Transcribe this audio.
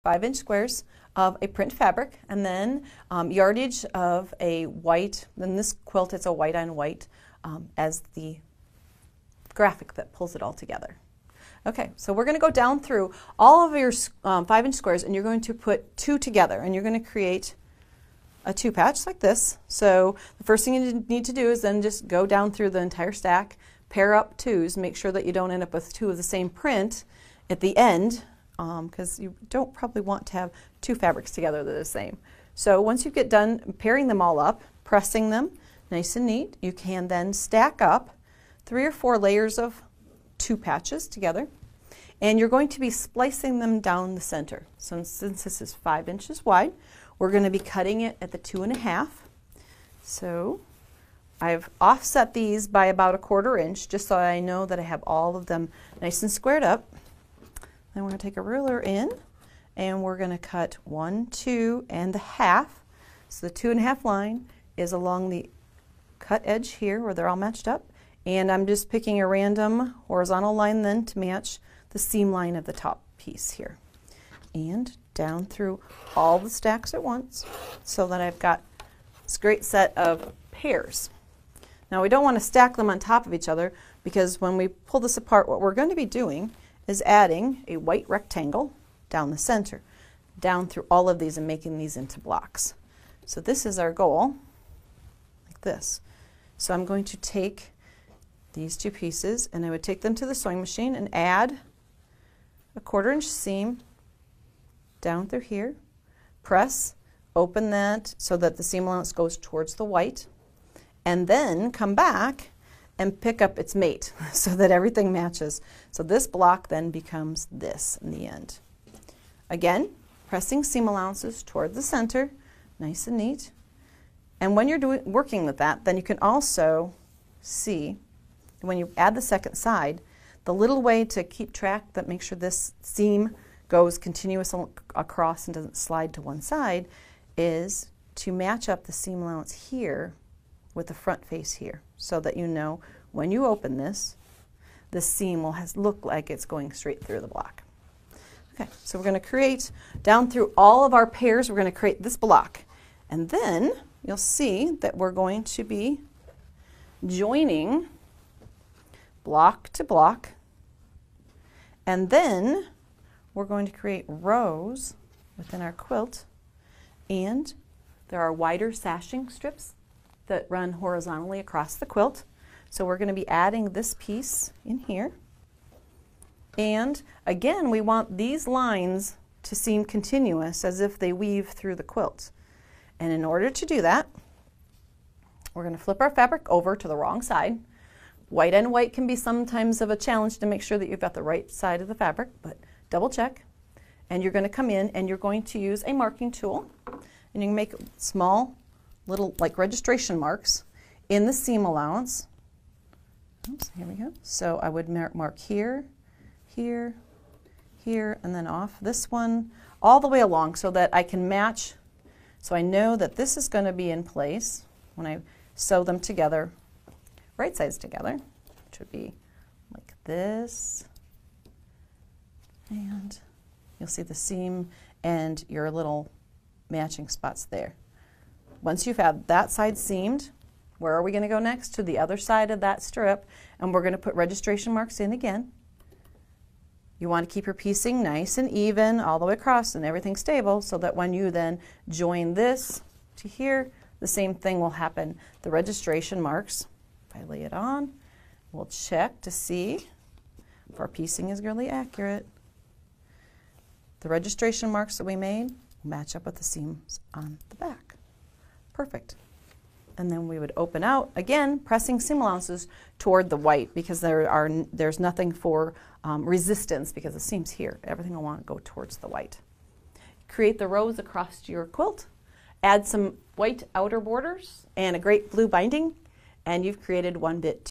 5-inch squares of a print fabric, and then yardage of a white. In this quilt, it's a white on white as the graphic that pulls it all together. Okay, so we're going to go down through all of your 5-inch squares, and you're going to put 2 together, and you're going to create a 2 patch like this. So the first thing you need to do is then just go down through the entire stack, pair up 2s, make sure that you don't end up with 2 of the same print at the end, because you don't probably want to have 2 fabrics together that are the same. So once you get done pairing them all up, pressing them nice and neat, you can then stack up 3 or 4 layers of 2 patches together, and you're going to be splicing them down the center. So since this is 5 inches wide, we're going to be cutting it at the 2.5. So I've offset these by about 1/4 inch just so I know that I have all of them nice and squared up. Then we're going to take a ruler in and we're going to cut 1, 2, and 1/2. So the 2.5 line is along the cut edge here where they're all matched up. And I'm just picking a random horizontal line then to match the seam line of the top piece here. And down through all the stacks at once so that I've got this great set of pairs. Now we don't want to stack them on top of each other because when we pull this apart, what we're going to be doing is adding a white rectangle down the center, down through all of these and making these into blocks. So this is our goal, like this. So I'm going to take these 2 pieces and I would take them to the sewing machine and add a 1/4 inch seam down through here, press, open that so that the seam allowance goes towards the white, and then come back and pick up its mate so that everything matches. So this block then becomes this in the end. Again, pressing seam allowances toward the center, nice and neat. And when you're working with that, then you can also see when you add the second side, the little way to keep track that makes sure this seam goes continuous across and doesn't slide to one side is to match up the seam allowance here with the front face here so that you know when you open this, the seam will look like it's going straight through the block. Okay, so we're going to create down through all of our pairs, we're going to create this block. And then you'll see that we're going to be joining block to block, and then we're going to create rows within our quilt, and there are wider sashing strips that run horizontally across the quilt. So we're going to be adding this piece in here, and again we want these lines to seem continuous as if they weave through the quilt. And in order to do that, we're going to flip our fabric over to the wrong side. White on white can be sometimes of a challenge to make sure that you've got the right side of the fabric, but double check. And you're going to come in and you're going to use a marking tool, and you can make small little like registration marks in the seam allowance. Oops, here we go. So I would mark here, here, here, and then off this one all the way along so that I can match, so I know that this is going to be in place when I sew them together, right sides together, which would be like this. And you'll see the seam and your little matching spots there. Once you've had that side seamed, where are we going to go next? To the other side of that strip, and we're going to put registration marks in again. You want to keep your piecing nice and even all the way across and everything stable so that when you then join this to here, the same thing will happen. The registration marks, if I lay it on, we'll check to see if our piecing is really accurate. The registration marks that we made match up with the seams on the back. Perfect. And then we would open out, again, pressing seam allowances toward the white because there's nothing for resistance because the seam's here. Everything will want to go towards the white. Create the rows across your quilt, add some white outer borders and a great blue binding, and you've created one bit